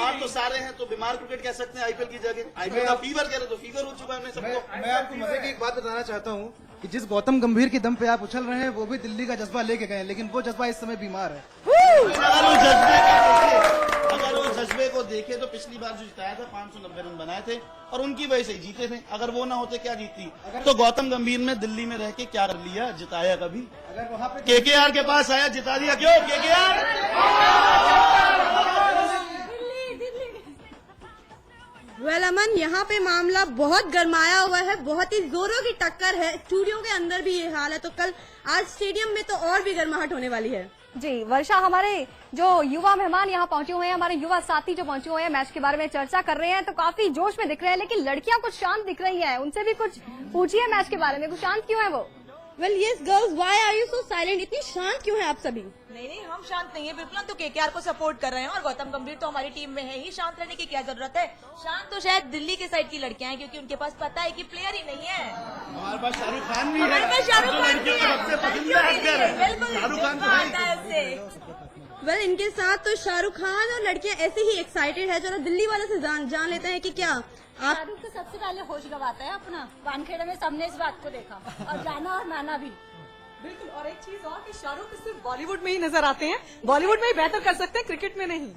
बीमार तो सारे हैं, तो बीमार क्रिकेट कह सकते हैं आईपीएल की जगह। आईपीएल का फीवर कह रहे तो फीवर हो चुका है सबको। मैं आपको मजे की एक बात बताना चाहता हूँ कि जिस गौतम गंभीर के दम पे आप उछल रहे हैं वो भी दिल्ली का जज्बा लेके गए, लेकिन वो जज्बा इस समय बीमार है। अगर वो जज्बे को देखे तो पिछली बार जो जिताया था 590 रन बनाए थे और उनकी वजह से जीते थे। अगर वो ना होते क्या जीतती? तो गौतम गंभीर ने दिल्ली में रह के क्या कर लिया? जिताया कभी? अगर वहाँ पे केकेआर के पास आया, जिता दिया। क्यों केकेआर? वेल अमन, यहाँ पे मामला बहुत गरमाया हुआ है, बहुत ही जोरों की टक्कर है। स्टूडियो के अंदर भी ये हाल है, तो कल आज स्टेडियम में तो और भी गर्माहट होने वाली है। जी वर्षा, हमारे जो युवा मेहमान यहाँ पहुंचे हुए हैं, हमारे युवा साथी जो पहुंचे हुए हैं, मैच के बारे में चर्चा कर रहे हैं, तो काफी जोश में दिख रहे हैं, लेकिन लड़कियां कुछ शांत दिख रही हैं। उनसे भी कुछ पूछिए मैच के बारे में, कुछ शांत क्यों है वो? Well yes girls, why are you so silent? इतनी शांत क्यों है आप सभी? नहीं, हम शांत नहीं है बिल्कुल। हम तो केकेआर को सपोर्ट कर रहे हैं और गौतम गंभीर तो हमारी टीम में है ही। शांत रहने की क्या जरूरत है? शांत तो शायद दिल्ली के साइड की लड़कियां हैं, क्योंकि उनके पास पता है कि प्लेयर ही नहीं है। हमारे पास शाहरुख खान भी है। हमारे पास शाहरुख खान भी है, बिल्कुल शाहरुख खान तो है। वेल इनके साथ तो शाहरुख खान और लड़कियां ऐसे ही एक्साइटेड है। चलो दिल्ली वालों से जान लेते हैं कि क्या आप। शाहरुख तो सबसे पहले होश गवाता है अपना। वानखेड़े में सबने इस बात को देखा, और जाना और नाना भी। बिल्कुल। और एक चीज और कि शाहरुख सिर्फ बॉलीवुड में ही नजर आते हैं, बॉलीवुड में ही बेहतर कर सकते हैं, क्रिकेट में नहीं।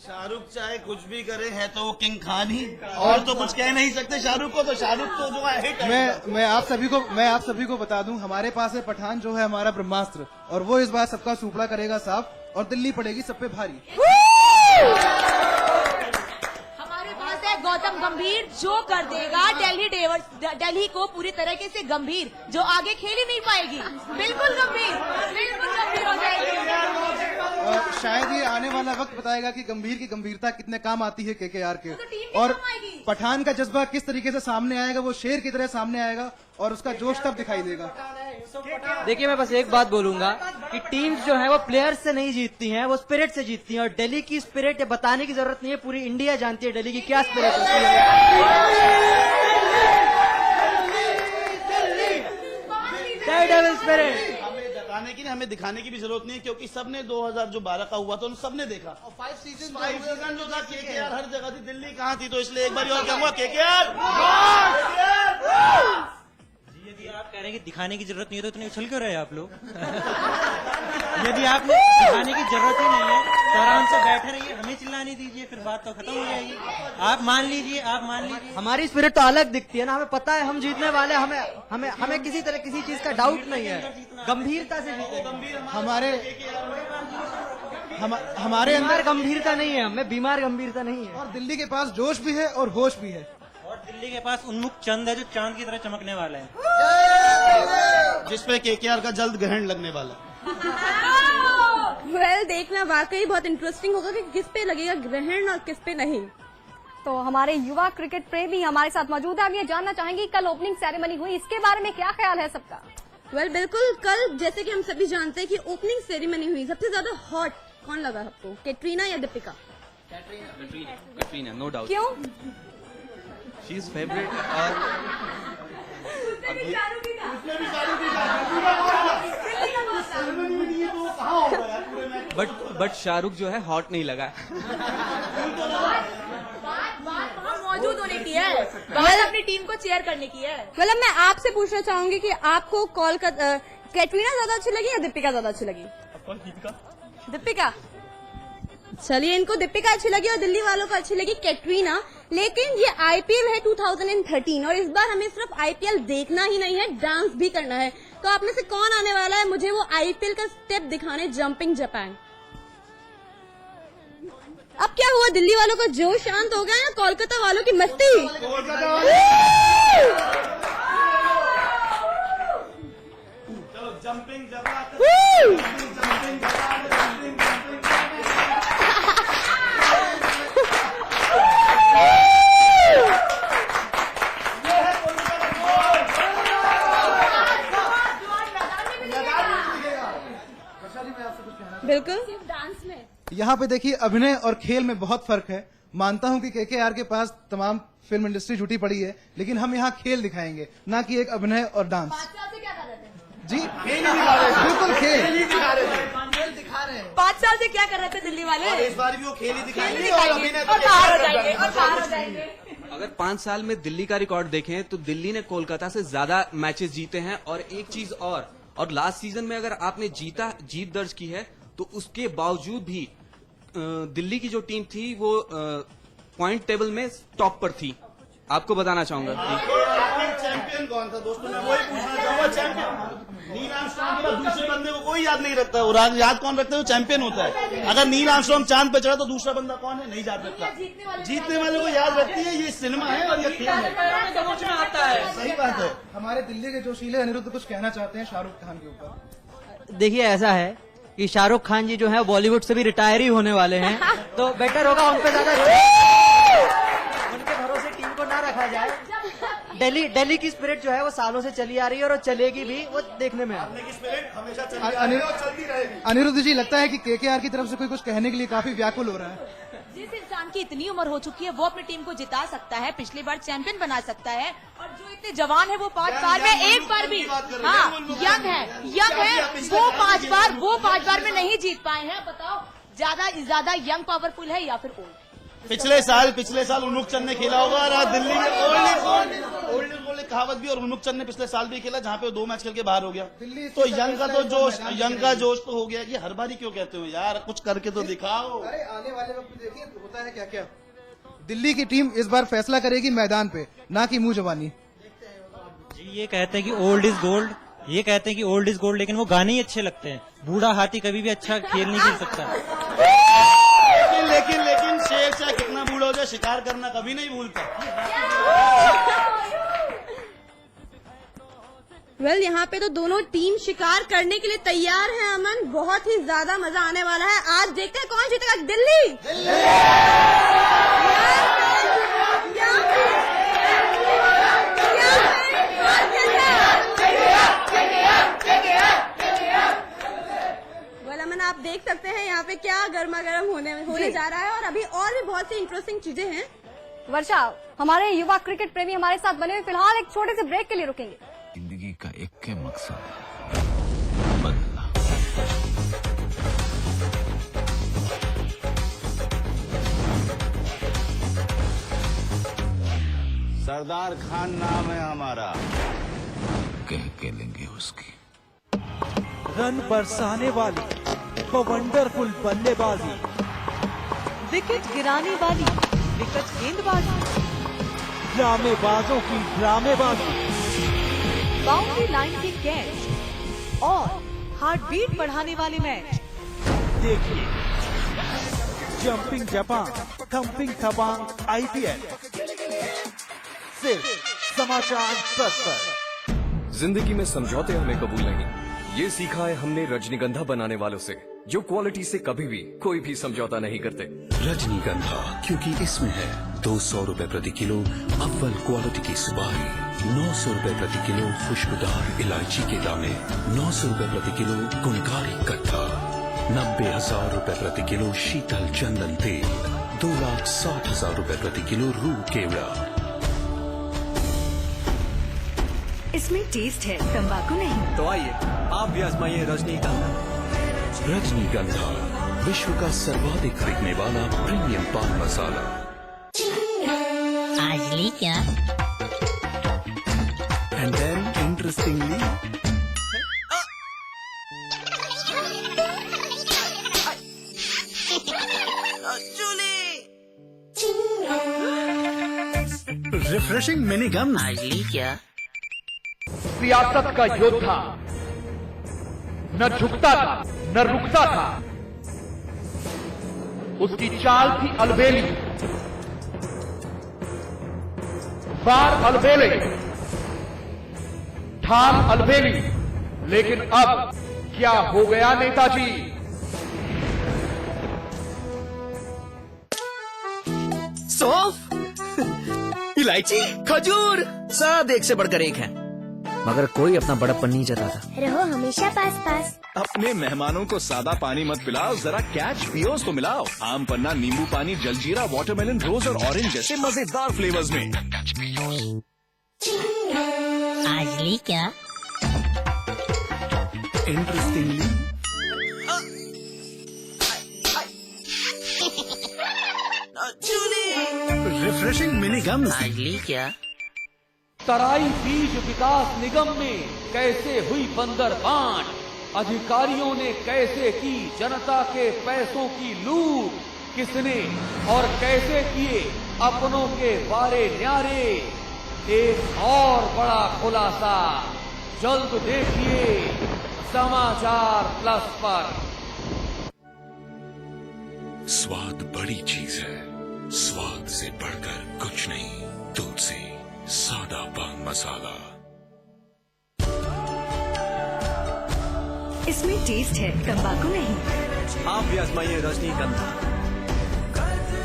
शाहरुख चाहे कुछ भी करे है तो वो किंग खान ही, और तो कुछ कह नहीं सकते शाहरुख को। तो शाहरुख तो जो है हिट है। मैं आप सभी को बता दूं, हमारे पास है पठान जो है हमारा ब्रह्मास्त्र, और वो इस बार सबका सुपड़ा करेगा साफ, और दिल्ली पड़ेगी सब पे भारी। हमारे पास है गौतम गंभीर, जो कर देगा दिल्ली को पूरी तरीके से गंभीर, जो आगे खेल ही नहीं पाएगी। बिल्कुल गंभीर हो जाएगी। और शायद ये आने वाला वक्त बताएगा कि गंभीर की गंभीरता कितने काम आती है केकेआर के, और पठान का जज्बा किस तरीके से सामने आएगा, वो शेर की तरह सामने आएगा, और उसका जोश तब दिखाई देगा। देखिए, मैं बस एक बात बोलूंगा कि टीम्स जो है वो प्लेयर्स से नहीं जीतती हैं, वो स्पिरिट से जीतती हैं, और दिल्ली की स्पिरिट बताने की जरूरत नहीं है, पूरी इंडिया जानती है दिल्ली की क्या स्पिरिट होती है। स्पिरिट हमें जताने की, हमें दिखाने की भी जरूरत नहीं है, क्योंकि सबने 2012 का हुआ था, उन सबने देखा। 5 सीजन जो था केकेआर हर जगह थी, दिल्ली कहाँ थी? तो इसलिए एक बार और कहूंगा केकेआर। यदि आप कह रहे हैं कि दिखाने की जरूरत नहीं है तो इतने उछल क्यों रहे आप लोग? यदि आपने दिखाने की जरूरत ही नहीं है तो आराम से बैठे रहिए, हमें चिल्लाने दीजिए, फिर बात तो खत्म हो जाएगी। आप मान लीजिए। हमारी स्पिरिट तो अलग दिखती है ना, हमें पता है हम जीतने वाले, हमें किसी तरह किसी चीज का डाउट नहीं है, गंभीरता से जीते। हमारे अंदर गंभीरता नहीं है, हमें बीमार गंभीरता नहीं है, और दिल्ली के पास जोश भी है और होश भी है, और दिल्ली के पास उन्मुख चंद है जो चांद की तरह चमकने वाला है, जिसपे केकेआर का जल्द ग्रहण लगने वाला है। वेल देखना वाकई बहुत इंटरेस्टिंग होगा कि किस पे लगेगा ग्रहण और किस पे नहीं। तो हमारे युवा क्रिकेट प्रेमी हमारे साथ मौजूद है। अब ये जानना चाहेंगे कल ओपनिंग सेरेमनी हुई, इसके बारे में क्या ख्याल है सबका? वेल बिल्कुल, कल जैसे कि हम सभी जानते हैं कि ओपनिंग सेरेमनी हुई, सबसे ज्यादा हॉट कौन लगा आपको, कैटरीना या दीपिका? Katrina, no doubt. क्यों? She is favourite. और बट शाहरुख जो है हॉट नहीं लगा। मौजूद होने की है, बाहर अपनी टीम को चेयर करने की है। मतलब मैं आपसे पूछना चाहूंगी कि आपको कैटरीना ज्यादा अच्छी लगी या दीपिका ज्यादा अच्छी लगी? दीपिका। चलिए, इनको दीपिका अच्छी लगी और दिल्ली वालों को अच्छी लगी कैटरीना। लेकिन ये आईपीएल है 2013 और इस बार हमें सिर्फ आईपीएल देखना ही नहीं है, डांस भी करना है। तो आप में से कौन आने वाला है मुझे वो आईपीएल का स्टेप दिखाने, जंपिंग जापान? अब क्या हुआ, दिल्ली वालों का जोश शांत हो गया या कोलकाता वालों की मस्ती? जंपिंग बिल्कुल। डांस में यहाँ पे देखिए, अभिनय और खेल में बहुत फर्क है। मानता हूँ कि केकेआर के पास तमाम फिल्म इंडस्ट्री जुटी पड़ी है, लेकिन हम यहाँ खेल दिखाएंगे, ना कि एक अभिनय और डांस। क्या कर रहे थे? जी बिल्कुल खेल। दिखा रहे हैं। 5 साल से क्या कर रहे थे दिल्ली वाले? और इस बार भी वो खेल ही दिखाएंगे खेल और दिखाएंगे अभिनय और बाहर हो जाएंगे और बाहर हो जाएंगे। अगर 5 साल में दिल्ली का रिकॉर्ड देखें तो दिल्ली ने कोलकाता से ज्यादा मैचेस जीते हैं। और एक चीज और लास्ट सीजन में अगर आपने जीत दर्ज की है तो उसके बावजूद भी दिल्ली की जो टीम थी वो पॉइंट टेबल में टॉप पर थी। आपको बताना चाहूंगा चैंपियन कौन था दोस्तों, मैं वही पूछना चाहूंगा। चैंपियन नील आर्मस्ट्रांग के बाद दूसरे बंदे को कोई याद नहीं रखता, वो याद कौन रखता है? वो चैंपियन होता है। अगर नील आर्मस्ट्रांग चांद पे चढ़ा तो दूसरा बंदा कौन है? नहीं याद रखता। जीतने वाले को याद रखती है। ये सिनेमा है और ये खेल है। सही बात है। हमारे दिल्ली के जोशीले अनिरुद्ध कुछ कहना चाहते हैं शाहरुख खान के ऊपर। देखिए ऐसा है कि शाहरुख खान जी जो है बॉलीवुड से भी रिटायर ही होने वाले हैं, तो बेटर होगा उन पे ज्यादा उनके भरोसे टीम को ना रखा जाए। दिल्ली की स्पिरिट जो है वो सालों से चली आ रही है और चलेगी भी, वो देखने में अनिरुद्ध जी, लगता है कि केकेआर की तरफ से कोई कुछ कहने के लिए काफी व्याकुल हो रहा है। जिस इंसान की इतनी उम्र हो चुकी है वो अपनी टीम को जिता सकता है, पिछली बार चैंपियन बना सकता है, और जो इतने जवान है वो 5 साल में एक बार भी, हाँ यंग है वो 5 बार में नहीं जीत पाए हैं। बताओ ज्यादा यंग पावरफुल है या फिर ओल्ड? पिछले साल उन्मुख चंद ने खेला होगा और आज दिल्ली में ओल्ड इज कहावत भी, और उन्मुख चंद ने पिछले साल भी खेला जहाँ पे 2 मैच खेल के बाहर हो गया। तो यंग का जोश तो हो गया। ये हर बारी क्यों कहते हो यार, कुछ करके तो दिखाओ। अरे आने वाले वक्त में देखिए होता है क्या क्या। दिल्ली की टीम इस बार फैसला करेगी मैदान पे, ना कि मुंह जबानी। जी ये कहते हैं कि ओल्ड इज गोल्ड, लेकिन वो गाने ही अच्छे लगते हैं। बूढ़ा हाथी कभी भी अच्छा खेल नहीं खेल सकता। लेकिन शेर चाहे कितना बूढ़ा हो जाए, शिकार करना कभी नहीं भूलता। वेल यहाँ पे तो दोनों टीम शिकार करने के लिए तैयार है। अमन, बहुत ही ज्यादा मजा आने वाला है। आज देखते हैं कौन जीतेगा। दिल्ली अमन, आप देख सकते हैं यहाँ पे क्या गर्मा गर्म होने जा रहा है, और अभी और भी बहुत सी इंटरेस्टिंग चीजें हैं। वर्षा, हमारे युवा क्रिकेट प्रेमी हमारे साथ बने हुए, फिलहाल एक छोटे से ब्रेक के लिए रुकेंगे। जिंदगी का एक के मकसद है, बदला। सरदार खान नाम है हमारा, कह के लेंगे उसकी। रन बरसाने वाली, वंडरफुल बल्लेबाजी, विकेट गिराने वाली, विकेट गेंदबाजी, ड्रामेबाजों की ड्रामेबाजी, बाउंड्री लाइन के कैच और हार्ट बीट बढ़ाने वाले मैच। देखिए जंपिंग जापान, थंपिंग थपांग IPL, सिर्फ समाचार प्लस पर। जिंदगी में समझौते हमें कबूल नहीं, ये सीखा है हमने रजनीगंधा बनाने वालों से, जो क्वालिटी से कभी भी कोई भी समझौता नहीं करते। रजनीगंधा, क्योंकि इसमें है 200 रुपए प्रति किलो अव्वल क्वालिटी की सुपारी, 900 रुपए प्रति किलो खुशबूदार इलायची के दाने, 900 रुपए प्रति किलो गुणकारी कत्था, 90,000 रुपए प्रति किलो शीतल चंदन तेल, 2,60,000 रुपए प्रति किलो रूह केवड़ा। इसमें टेस्ट है, तंबाकू नहीं। तो आइए आप भी आजमाइए रजनीगंधा। रजनीगंधा, विश्व का सर्वाधिक बिकने वाला प्रीमियम पान मसाला। आज ली क्या? And then interestingly refreshing mini gum. आज ली क्या? सियासत का योद्धा, न झुकता था न रुकता था, उसकी चाल थी अलबेली, बार अलबेले, ठाल अलबेली, लेकिन अब क्या हो गया नेताजी? सौंफ, इलायची, खजूर, सब एक से बढ़कर एक है, मगर कोई अपना बड़प्पन नहीं जताता। रहो हमेशा पास पास। अपने मेहमानों को सादा पानी मत पिलाओ, जरा कैच पियोस तो मिलाओ। आम पन्ना, नींबू पानी, जलजीरा, वाटरमेलन, रोज और ऑरेंज जैसे मजेदार फ्लेवर्स में। आज ली क्या? इंटरेस्टिंगली रिफ्रेशिंग मिनी गम क्या? तराई बीज विकास निगम में कैसे हुई बंदर बांट, अधिकारियों ने कैसे की जनता के पैसों की लूट, किसने और कैसे किए अपनों के वारे न्यारे, एक और बड़ा खुलासा जल्द देखिए समाचार प्लस पर। स्वाद बड़ी चीज है, स्वाद से बढ़कर कुछ नहीं। तुलसी सादा पान मसाला। इसमें टेस्ट है, तंबाकू नहीं। आप भी आजमाइए रजनीगंधा।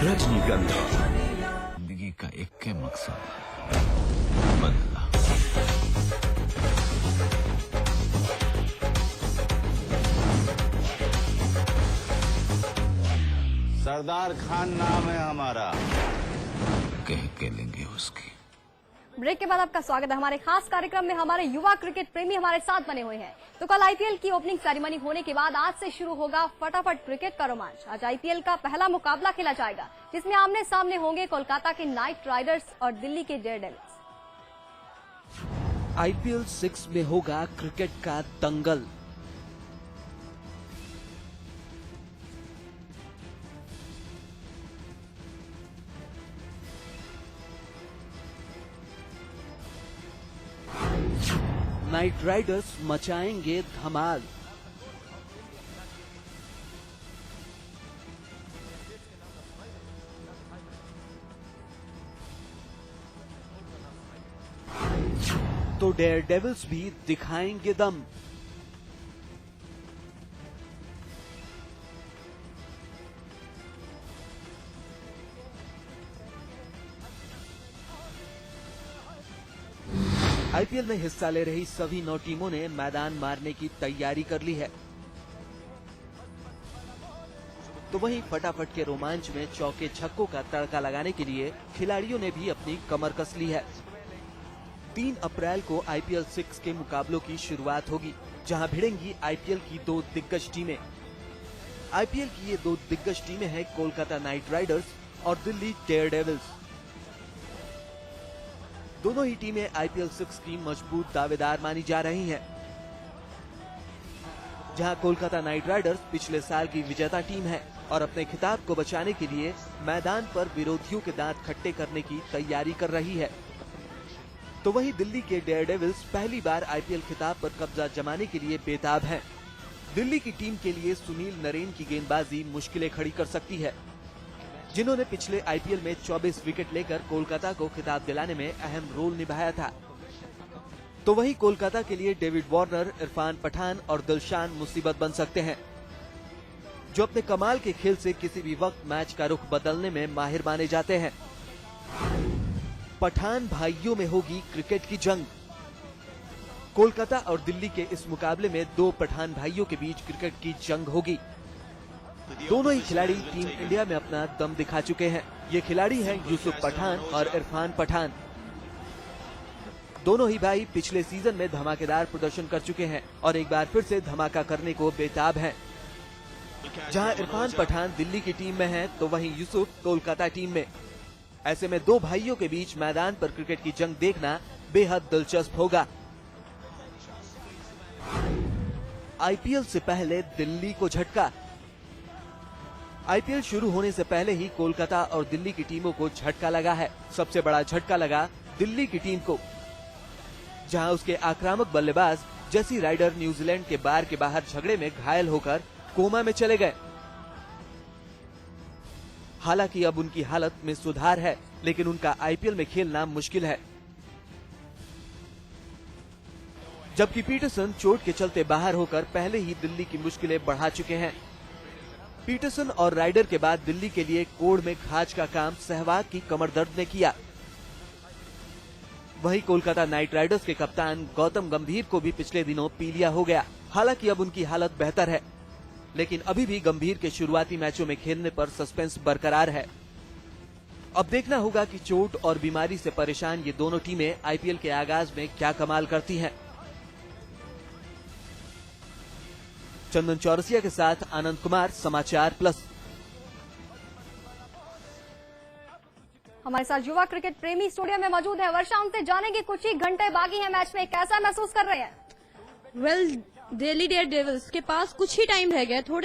रजनीगंधा जिंदगी का एक के मकसद सरदार खान नाम है हमारा। कह के लेंगे उसकी। ब्रेक के बाद आपका स्वागत है हमारे खास कार्यक्रम में। हमारे युवा क्रिकेट प्रेमी हमारे साथ बने हुए हैं। तो कल आईपीएल की ओपनिंग सेरेमनी होने के बाद आज से शुरू होगा फटाफट क्रिकेट का रोमांच। आज आईपीएल का पहला मुकाबला खेला जाएगा, जिसमें आमने सामने होंगे कोलकाता के नाइट राइडर्स और दिल्ली के डेयरडेविल्स। आईपीएल 6 में होगा क्रिकेट का दंगल। नाइट राइडर्स मचाएंगे धमाल। तो डेयरडेविल्स भी दिखाएंगे दम। आईपीएल में हिस्सा ले रही सभी 9 टीमों ने मैदान मारने की तैयारी कर ली है। तो वहीं फटाफट के रोमांच में चौके छक्कों का तड़का लगाने के लिए खिलाड़ियों ने भी अपनी कमर कस ली है। 3 अप्रैल को आईपीएल 6 के मुकाबलों की शुरुआत होगी, जहां भिड़ेंगी आईपीएल की 2 दिग्गज टीमें। आईपीएल की ये 2 दिग्गज टीमें हैं कोलकाता नाइट राइडर्स और दिल्ली डेयरडेविल्स। दोनों ही टीमें आईपीएल 6 की मजबूत दावेदार मानी जा रही हैं। जहां कोलकाता नाइट राइडर्स पिछले साल की विजेता टीम है और अपने खिताब को बचाने के लिए मैदान पर विरोधियों के दांत खट्टे करने की तैयारी कर रही है। तो वहीं दिल्ली के डेयरडेविल्स पहली बार आईपीएल खिताब पर कब्जा जमाने के लिए बेताब हैं। दिल्ली की टीम के लिए सुनील नरेन की गेंदबाजी मुश्किलें खड़ी कर सकती है, जिन्होंने पिछले आईपीएल में 24 विकेट लेकर कोलकाता को खिताब दिलाने में अहम रोल निभाया था। तो वहीं कोलकाता के लिए डेविड वार्नर, इरफान पठान और दिलशान मुसीबत बन सकते हैं, जो अपने कमाल के खेल से किसी भी वक्त मैच का रुख बदलने में माहिर माने जाते हैं। पठान भाइयों में होगी क्रिकेट की जंग। कोलकाता और दिल्ली के इस मुकाबले में 2 पठान भाइयों के बीच क्रिकेट की जंग होगी। दोनों ही खिलाड़ी टीम इंडिया में अपना दम दिखा चुके हैं। ये खिलाड़ी हैं यूसुफ पठान और इरफान पठान। दोनों ही भाई पिछले सीजन में धमाकेदार प्रदर्शन कर चुके हैं और एक बार फिर से धमाका करने को बेताब हैं। जहां इरफान पठान दिल्ली की टीम में है, तो वहीं यूसुफ कोलकाता टीम में। ऐसे में 2 भाइयों के बीच मैदान पर क्रिकेट की जंग देखना बेहद दिलचस्प होगा। आईपीएल से पहले दिल्ली को झटका। आईपीएल शुरू होने से पहले ही कोलकाता और दिल्ली की टीमों को झटका लगा है। सबसे बड़ा झटका लगा दिल्ली की टीम को, जहां उसके आक्रामक बल्लेबाज जेसी राइडर न्यूजीलैंड के बार के बाहर झगड़े में घायल होकर कोमा में चले गए। हालांकि अब उनकी हालत में सुधार है, लेकिन उनका आईपीएल में खेलना मुश्किल है। जबकि पीटरसन चोट के चलते बाहर होकर पहले ही दिल्ली की मुश्किलें बढ़ा चुके हैं। पीटरसन और राइडर के बाद दिल्ली के लिए कोड़ में खाज का काम सहवाग की कमर दर्द ने किया। वहीं कोलकाता नाइट राइडर्स के कप्तान गौतम गंभीर को भी पिछले दिनों पीलिया हो गया। हालांकि अब उनकी हालत बेहतर है, लेकिन अभी भी गंभीर के शुरुआती मैचों में खेलने पर सस्पेंस बरकरार है। अब देखना होगा कि चोट और बीमारी से परेशान ये दोनों टीमें आईपीएल के आगाज में क्या कमाल करती हैं। चंदन चौरसिया के साथ आनंद कुमार, समाचार प्लस। हमारे साथ युवा क्रिकेट प्रेमी स्टूडियो में मौजूद है। वर्षा, उनसे जानेंगे कुछ ही घंटे बाकी हैं मैच में, कैसा महसूस कर रहे हैं? वेल, दिल्ली डेयरडेविल्स के पास कुछ ही टाइम रह गया, थोड़े